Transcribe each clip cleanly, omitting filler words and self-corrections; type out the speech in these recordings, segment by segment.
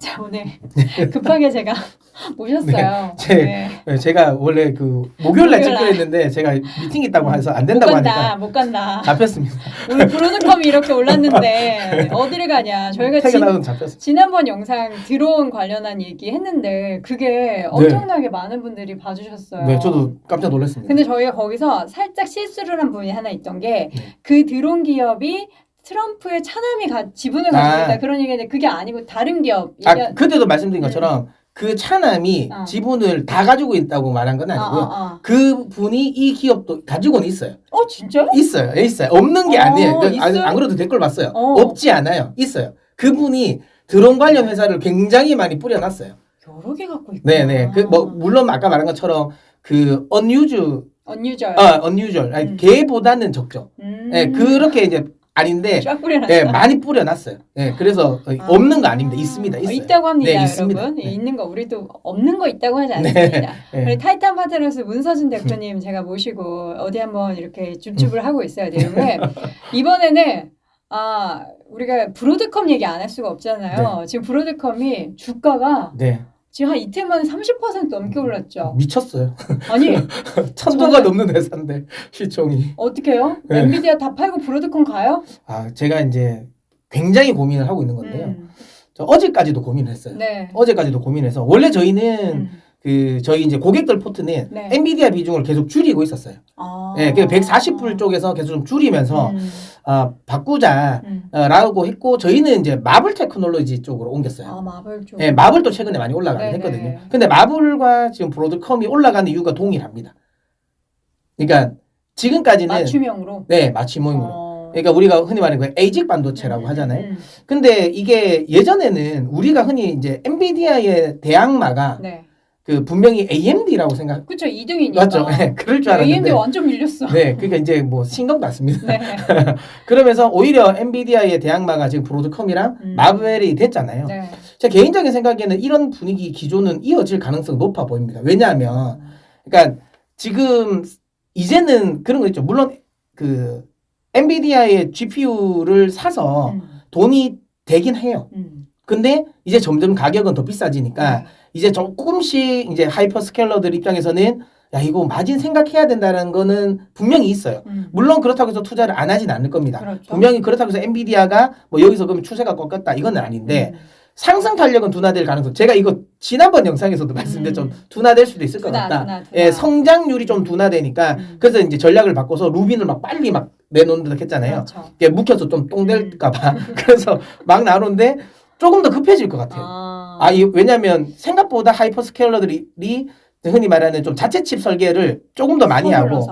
자, 오늘 급하게 제가 모셨어요. 제가 원래 그 목요일날 찍기로 했는데 제가 미팅이 있다고 해서 안 된다고 하니까 못 간다. 잡혔습니다. 오늘 브로드컴이 이렇게 올랐는데 어디를 가냐. 저희가 퇴근하고 잡혔어요. 지난번 영상 드론 관련한 얘기 했는데 그게 엄청나게 많은 분들이 봐주셨어요. 네, 저도 깜짝 놀랐습니다. 근데 저희가 거기서 살짝 실수를 한 부분이 하나 있던 게 그 드론 기업이 트럼프의 차남이 지분을 가지고 있다 그런 얘기인데 그게 아니고 다른 기업. 그때도 말씀드린 것처럼 그 차남이 지분을 다 가지고 있다고 말한 건 아니고요. 그 분이 이 기업도 가지고는 있어요. 진짜요? 있어요. 없는 게 아니에요. 안 그래도 댓글 봤어요. 없지 않아요. 있어요. 그분이 드론 관련 회사를 굉장히 많이 뿌려놨어요. 여러 개 갖고 있구나. 네네. 물론 아까 말한 것처럼 그 unusual. 걔보다는 적죠. 네, 그렇게 이제 아닌데 많이 뿌려놨어요. 네, 그래서 없는 거 아닙니다. 있습니다. 있어요. 있다고 합니다, 네, 여러분. 있습니다. 있는 거 우리도 없는 거 있다고 하지 않습니다. 우리 타이탄 파트너스 문서준 대표님 제가 모시고 어디 한번 이렇게 줍줍을 하고 있어요, 내용을. 이번에는 우리가 브로드컴 얘기 안 할 수가 없잖아요. 지금 브로드컴이 주가가 지금 한 이틀 만에 30% 넘게 올랐죠. 미쳤어요. 아니 1,000도가 넘는 회사인데 시총이. 어떻게 해요? 엔비디아 다 팔고 브로드컴 가요? 제가 이제 굉장히 고민을 하고 있는 건데요. 저 어제까지도 고민을 했어요. 어제까지도 고민해서 원래 저희는 저희 이제 고객들 포트는 엔비디아 비중을 계속 줄이고 있었어요. 네, 그 140불 쪽에서 계속 좀 줄이면서 바꾸자라고 했고 저희는 이제 마블 테크놀로지 쪽으로 옮겼어요. 마블 쪽. 네, 마블도 최근에 많이 올라가긴 했거든요. 근데 마블과 지금 브로드컴이 올라가는 이유가 동일합니다. 그러니까 지금까지는 맞춤형으로. 네, 맞춤형으로. 그러니까 우리가 흔히 말하는 그 에이직 반도체라고 하잖아요. 근데 이게 예전에는 우리가 흔히 이제 엔비디아의 대항마가 그 분명히 AMD라고 생각. 그렇죠. 2등이니까. 맞죠. 네, 그럴 줄 알았는데. AMD 완전 밀렸어. 네, 그러니까 이제 뭐 신경도 안 씁니다. 그러면서 오히려 엔비디아의 대항마가 지금 브로드컴이랑 마벨이 됐잖아요. 제 개인적인 생각에는 이런 분위기 기조는 이어질 가능성이 높아 보입니다. 왜냐하면, 그러니까 지금 이제는 그런 거 있죠. 물론 그 엔비디아의 GPU를 사서 돈이 되긴 해요. 근데 이제 점점 가격은 더 비싸지니까 이제 조금씩 이제 하이퍼스케일러들 입장에서는 야 이거 마진 생각해야 된다는 거는 분명히 있어요. 물론 그렇다고 해서 투자를 안 하진 않을 겁니다. 분명히 그렇다고 해서 엔비디아가 뭐 여기서 그럼 추세가 꺾였다 이건 아닌데 상승 탄력은 둔화될 가능성. 제가 이거 지난번 영상에서도 말씀드렸 좀 둔화될 수도 있을 것 같다. 예, 성장률이 좀 둔화되니까 그래서 이제 전략을 바꿔서 루빈을 막 빨리 막 내놓는다 했잖아요. 이게 묵혀서 좀 똥될까봐 그래서 막 나오는데 조금 더 급해질 것 같아요. 왜냐하면 생각보다 하이퍼스케일러들이 흔히 말하는 좀 자체 칩 설계를 조금 더 많이 하고,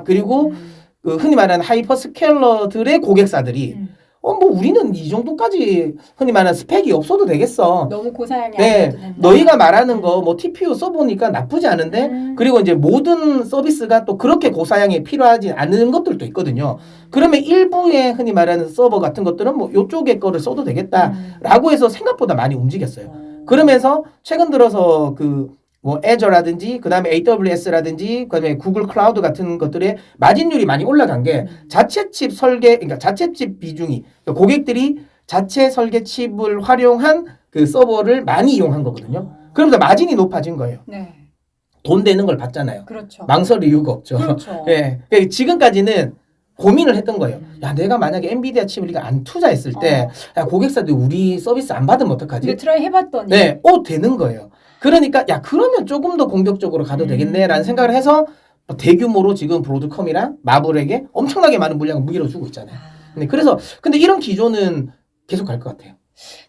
그리고 그 흔히 말하는 하이퍼스케일러들의 고객사들이 뭐 우리는 이 정도까지 흔히 말하는 스펙이 없어도 되겠어. 너무 고사양이 아니어도 된다. 너희가 말하는 거 뭐 TPU 써보니까 나쁘지 않은데 그리고 이제 모든 서비스가 또 그렇게 고사양이 필요하지 않은 것들도 있거든요. 그러면 일부의 흔히 말하는 서버 같은 것들은 뭐 요쪽의 거를 써도 되겠다라고 해서 생각보다 많이 움직였어요. 그러면서 최근 들어서 뭐 애저라든지 그다음에 AWS라든지 그다음에 구글 클라우드 같은 것들의 마진율이 많이 올라간 게 자체 칩 설계 그러니까 자체 칩 비중이 그러니까 고객들이 자체 설계 칩을 활용한 그 서버를 많이 이용한 거거든요. 그러면서 마진이 높아진 거예요. 돈 되는 걸 받잖아요. 망설일 이유가 없죠. 그러니까 지금까지는 고민을 했던 거예요. 야, 내가 만약에 엔비디아 칩을 우리가 안 투자했을 때 야, 고객사들 우리 서비스 안 받으면 어떡하지? 근데 트라이 해봤더니 되는 거예요. 그러니까 야 그러면 조금 더 공격적으로 가도 되겠네라는 생각을 해서 대규모로 지금 브로드컴이랑 마블에게 엄청나게 많은 물량을 밀어주고 있잖아요. 그래서 근데 이런 기조는 계속 갈 것 같아요.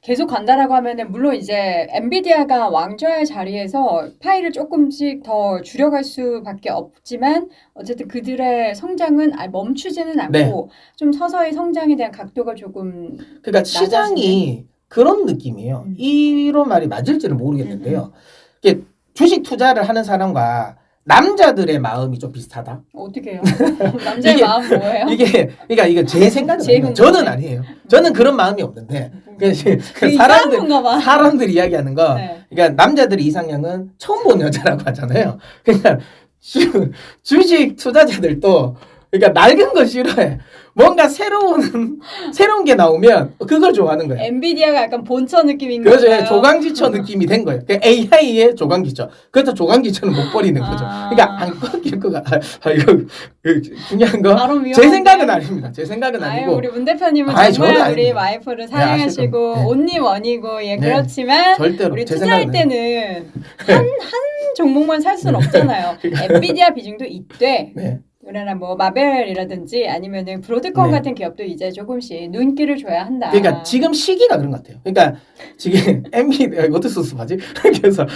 계속 간다라고 하면은 물론 이제 엔비디아가 왕좌의 자리에서 파일을 조금씩 더 줄여갈 수밖에 없지만 어쨌든 그들의 성장은 멈추지는 않고 좀 서서히 성장에 대한 각도가 조금 그러니까 시장이 그런 느낌이에요. 이런 말이 맞을지는 모르겠는데요. 이게 주식 투자를 하는 사람과 남자들의 마음이 좀 비슷하다. 어떻게 해요? 남자의 마음 뭐예요? 그러니까 이거 제 생각은 저는 아니에요. 저는 그런 마음이 없는데 사람들이 이야기하는 거. 그러니까 남자들의 이상형은 처음 본 여자라고 하잖아요. 그러니까 주식 투자자들도 그러니까 낡은 거 싫어해. 뭔가 새로운 게 나오면 그걸 좋아하는 거예요. 엔비디아가 약간 본처 느낌인 그렇죠. 거예요. 조강지처 느낌이 된 거예요. 그러니까 AI의 조강지처. 그래서 조강지처는 못 버리는 거죠. 그러니까 안 꺾일 거가 이거 중요한 거. 제 생각은 아닙니다. 제 생각은 아니고. 우리 문 대표님은 정말 우리 와이프를 사랑하시고 온니 원이고 그렇지만 절대로 우리 투자할 때는 한 종목만 살 수는 없잖아요. 엔비디아 비중도 있대. 네. 그러나 뭐 마벨이라든지 아니면은 브로드컴 같은 기업도 이제 조금씩 눈길을 줘야 한다. 그러니까 지금 시기가 그런 것 같아요. 그러니까 지금 엔비디아 어떻게 수습하지? 그래서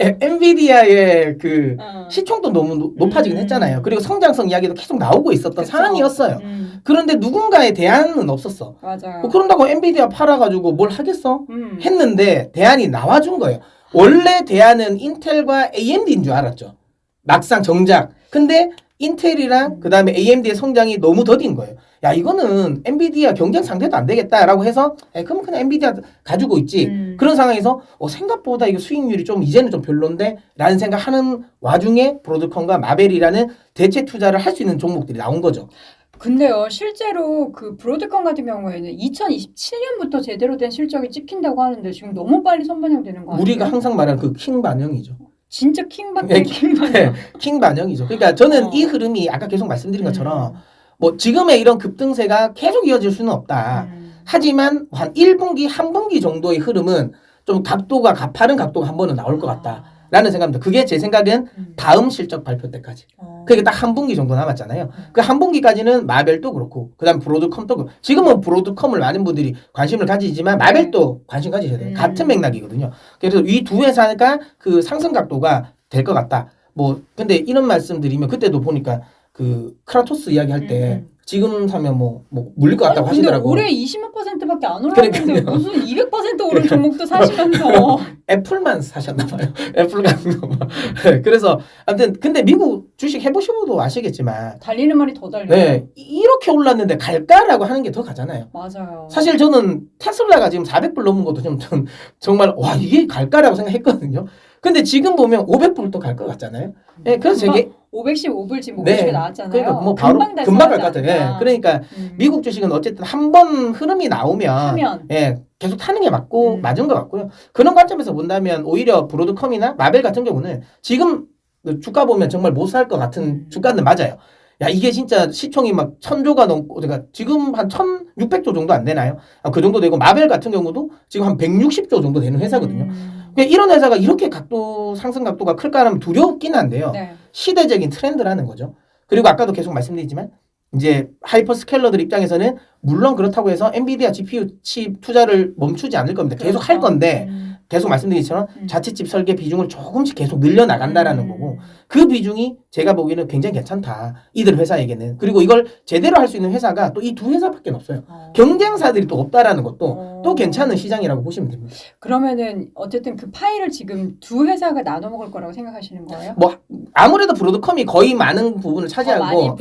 엔비디아의 그 시총도 너무 높아지긴 했잖아요. 그리고 성장성 이야기도 계속 나오고 있었던 상황이었어요. 그런데 누군가의 대안은 없었어. 맞아요. 뭐 그런다고 엔비디아 팔아가지고 뭘 하겠어? 했는데 대안이 나와준 거예요. 원래 대안은 인텔과 AMD인 줄 알았죠. 막상 정작. 근데 인텔이랑 그 다음에 AMD의 성장이 너무 더딘 거예요. 야 이거는 엔비디아 경쟁 상대도 안 되겠다라고 해서 그러면 그냥 엔비디아 가지고 있지. 그런 상황에서 생각보다 이거 수익률이 좀 이제는 좀 별론데 라는 생각하는 와중에 브로드컴과 마벨이라는 대체 투자를 할 수 있는 종목들이 나온 거죠. 근데요 실제로 그 브로드컴 같은 경우에는 2027년부터 제대로 된 실적이 찍힌다고 하는데 지금 너무 빨리 선반영되는 거 아니에요? 우리가 항상 말하는 그 킹 반영이죠. 진짜 킹받네 킹반영. 킹 반영이죠. 그러니까 저는 이 흐름이 아까 계속 말씀드린 것처럼 뭐 지금의 이런 급등세가 계속 이어질 수는 없다. 하지만 한 1분기, 한 분기 정도의 흐름은 좀 각도가 가파른 각도가 한 번은 나올 것 같다라는 생각입니다. 그게 제 생각은 다음 실적 발표 때까지. 그게 딱 한 분기 정도 남았잖아요. 그 한 분기까지는 마벨도 그렇고 그다음 브로드컴도 그렇고 지금은 브로드컴을 많은 분들이 관심을 가지지만 마벨도 관심 가지셔야 돼요. 같은 맥락이거든요. 그래서 이 두 회사가 그 상승 각도가 될 것 같다. 뭐 근데 이런 말씀 드리면 그때도 보니까 그 크라토스 이야기할 때 지금 사면 뭐 물릴 것 같다고 하시더라고. 올해 20몇 %밖에 안 올랐는데 무슨 200% 오른 종목도 사시면서 애플만 사셨나 봐요. 애플 같은 거. 그래서 아무튼 근데 미국 주식 해보셔도 아시겠지만 달리는 말이 더 달려요. 네, 이렇게 올랐는데 갈까라고 하는 게 더 가잖아요. 맞아요. 사실 저는 테슬라가 지금 400불 넘은 것도 좀 정말 와 이게 갈까라고 생각했거든요. 근데 지금 보면 500불도 갈 것 같잖아요. 네, 그래서 되게 515불 지금 50에 나왔잖아요. 그러니까 뭐 바로 금방 갈 것 같아요. 예. 그러니까 미국 주식은 어쨌든 한 번 흐름이 나오면 계속 타는 게 맞은 것 같고요. 그런 관점에서 본다면 오히려 브로드컴이나 마벨 같은 경우는 지금 주가 보면 정말 못 살 것 같은 주가는 맞아요. 야 이게 진짜 시총이 막 1000조가 넘고 그러니까 지금 한 1600조 정도 안 되나요? 그 정도 되고 마벨 같은 경우도 지금 한 160조 정도 되는 회사거든요. 이런 회사가 이렇게 상승 각도가 클까 하면 두렵긴 한데요. 네. 시대적인 트렌드라는 거죠. 그리고 아까도 계속 말씀드리지만 이제 하이퍼스케일러들 입장에서는 물론 그렇다고 해서 엔비디아 GPU 칩 투자를 멈추지 않을 겁니다. 계속 할 건데 계속 말씀드린 것처럼 자체칩 설계 비중을 조금씩 계속 늘려나간다라는 거고 그 비중이 제가 보기에는 굉장히 괜찮다. 이들 회사에게는. 그리고 이걸 제대로 할 수 있는 회사가 또 이 두 회사밖에 없어요. 경쟁사들이 또 없다라는 것도 또 괜찮은 시장이라고 보시면 됩니다. 그러면은 어쨌든 그 파일을 지금 두 회사가 나눠 먹을 거라고 생각하시는 거예요? 뭐 아무래도 브로드컴이 거의 많은 부분을 차지하고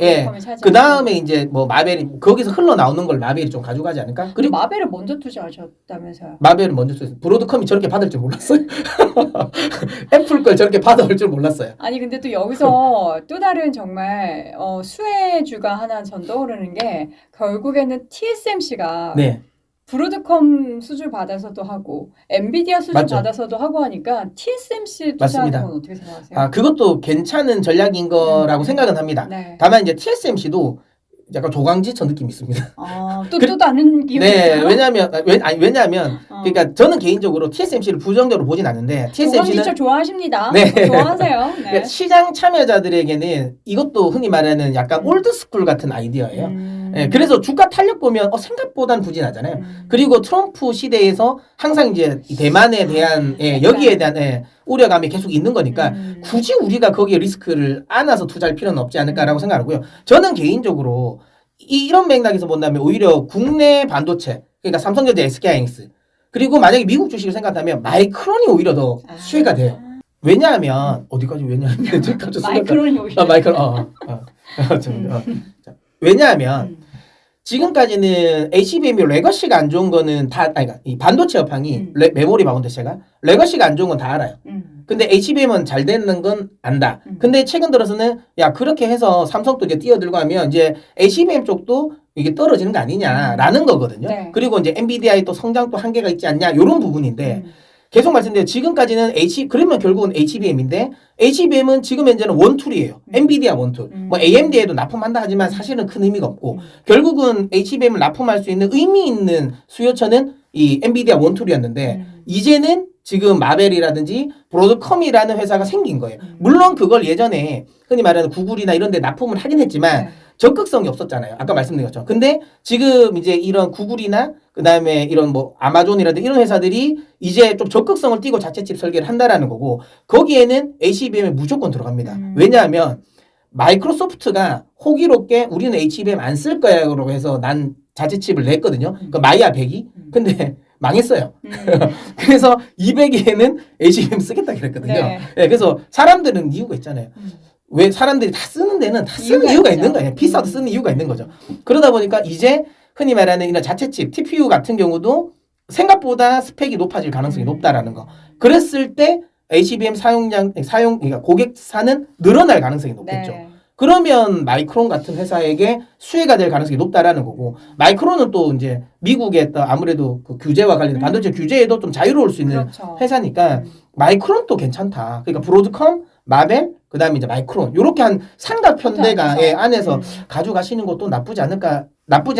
그 다음에 이제 뭐 마벨이 거기서 흘러나오는 걸 마벨이 좀 가져가지 않을까? 그리고 마벨을 먼저 투자하셨다면서요? 마벨을 먼저 투자. 브로드컴이 저렇게 받을 줄 몰랐어요. 애플 걸 저렇게 받아올 줄 몰랐어요. 아니 근데 또 여기서 또 다른 정말 수혜주가 하나 전 떠오르는 게 결국에는 TSMC가 브로드컴 수주 받아서도 하고 엔비디아 수주 받아서도 하고 하니까 TSMC 투자하는 건 어떻게 생각하세요? 그것도 괜찮은 전략인 거라고 생각은 합니다. 다만 이제 TSMC도 약간 조강지처 느낌이 있습니다. 또 다른 기업이 있어요? 왜냐하면 그러니까 저는 개인적으로 TSMC를 부정적으로 보진 않는데 TSMC는 조강지처 좋아하십니다. 네. 좋아하세요. 그러니까 시장 참여자들에게는 이것도 흔히 말하는 약간 올드스쿨 같은 아이디어예요. 그래서 주가 탄력 보면 생각보다는 부진하잖아요. 그리고 트럼프 시대에서 항상 이제 대만에 대한 여기에 대한 우려감이 계속 있는 거니까 굳이 우리가 거기에 리스크를 안아서 투자할 필요는 없지 않을까라고 생각하고요. 저는 개인적으로 이런 맥락에서 본다면 오히려 국내 반도체 그러니까 삼성전자, SK하이닉스 그리고 만약에 미국 주식을 생각하면 마이크론이 오히려 더 수혜가 돼요. 왜냐하면 어디까지 왜냐하면 마이크론이 오히려 왜냐하면 지금까지는 HBM이 레거시가 안 좋은 거는 다, 아니, 이 반도체 업황이 메모리 반도체가 레거시가 안 좋은 건 다 알아요. 근데 HBM은 잘 되는 건 안다. 근데 최근 들어서는 야 그렇게 해서 삼성도 이제 뛰어들고 하면 이제 HBM 쪽도 이게 떨어지는 거 아니냐라는 거거든요. 네. 그리고 이제 엔비디아의 또 성장도 한계가 있지 않냐 이런 부분인데 계속 말씀드려요. 지금까지는 그러면 결국은 HBM인데 HBM은 지금 현재는 원툴이에요. 엔비디아 원툴. 뭐 AMD에도 납품한다 하지만 사실은 큰 의미가 없고 결국은 HBM을 납품할 수 있는 의미 있는 수요처는 이 엔비디아 원툴이었는데 이제는 지금 마벨이라든지 브로드컴이라는 회사가 생긴 거예요. 물론 그걸 예전에 흔히 말하는 구글이나 이런 데 납품을 하긴 했지만 적극성이 없었잖아요. 아까 말씀드린 것처럼. 근데 지금 이제 이런 구글이나 그다음에 이런 뭐 아마존이라든지 이런 회사들이 이제 좀 적극성을 띠고 자체 칩 설계를 한다라는 거고 거기에는 HBM이 무조건 들어갑니다. 왜냐하면 마이크로소프트가 호기롭게 우리는 HBM 안 쓸 거야라고 해서 난 자체 칩을 냈거든요. 그 마이아 100이. 근데 망했어요. 그래서 200에는 HBM 쓰겠다 그랬거든요. 네. 네, 그래서 사람들은 이유가 있잖아요. 왜 사람들이 다 쓰는 데는 다 쓰는 이유가 있는 거예요. 비싸도 쓰는 이유가 있는 거죠. 그러다 보니까 이제 흔히 말하는 이런 자체칩, TPU 같은 경우도 생각보다 스펙이 높아질 가능성이 높다라는 거. 그랬을 때 HBM 그러니까 고객사는 늘어날 가능성이 높겠죠. 네. 그러면 마이크론 같은 회사에게 수혜가 될 가능성이 높다라는 거고 마이크론은 또 이제 미국의 또 아무래도 그 규제와 관련된 반도체 규제에도 좀 자유로울 수 있는 그렇죠. 회사니까 마이크론도 괜찮다. 그러니까 브로드컴, 마벨, 그다음에 이제 마이크론 요렇게 한 삼각편대가 안에서 가져가시는 것도 나쁘지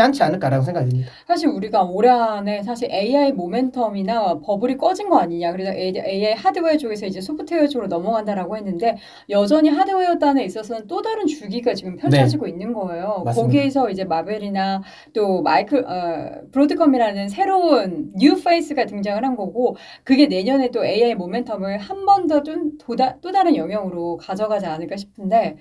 않지 않을까라는 생각이 듭니다. 사실 우리가 올 한해 사실 AI 모멘텀이나 버블이 꺼진 거 아니냐. 그래서 AI 하드웨어 쪽에서 이제 소프트웨어 쪽으로 넘어간다라고 했는데 여전히 하드웨어 단에 있어서는 또 다른 주기가 지금 펼쳐지고 있는 거예요. 맞습니다. 거기에서 이제 마벨이나 또 브로드컴이라는 새로운 뉴 페이스가 등장을 한 거고 그게 내년에 또 AI 모멘텀을 한 번 더 또 다른 영역으로 가져가지 않을까 싶은데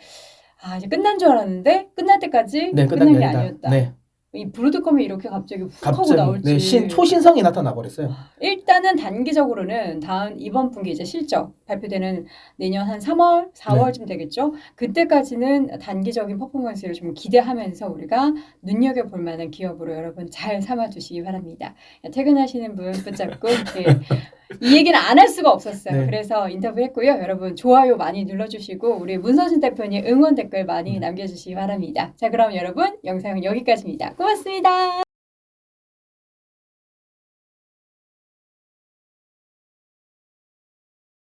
이제 끝난 줄 알았는데 끝날 때까지 끝난 게 아니었다. 네. 이 브로드컴이 이렇게 갑자기 훅 하고 나올지 초신성이 나타나 버렸어요. 일단은 단기적으로는 이번 분기 이제 실적 발표되는 내년 한 3월, 4월쯤 되겠죠. 그때까지는 단기적인 퍼포먼스를 좀 기대하면서 우리가 눈여겨볼 만한 기업으로 여러분 잘 삼아주시기 바랍니다. 퇴근하시는 분 붙잡고 이렇게 이 얘기는 안 할 수가 없었어요. 그래서 인터뷰했고요. 여러분 좋아요 많이 눌러주시고 우리 문서진 대표님 응원 댓글 많이 남겨주시기 바랍니다. 자 그럼 여러분 영상은 여기까지입니다. 고맙습니다.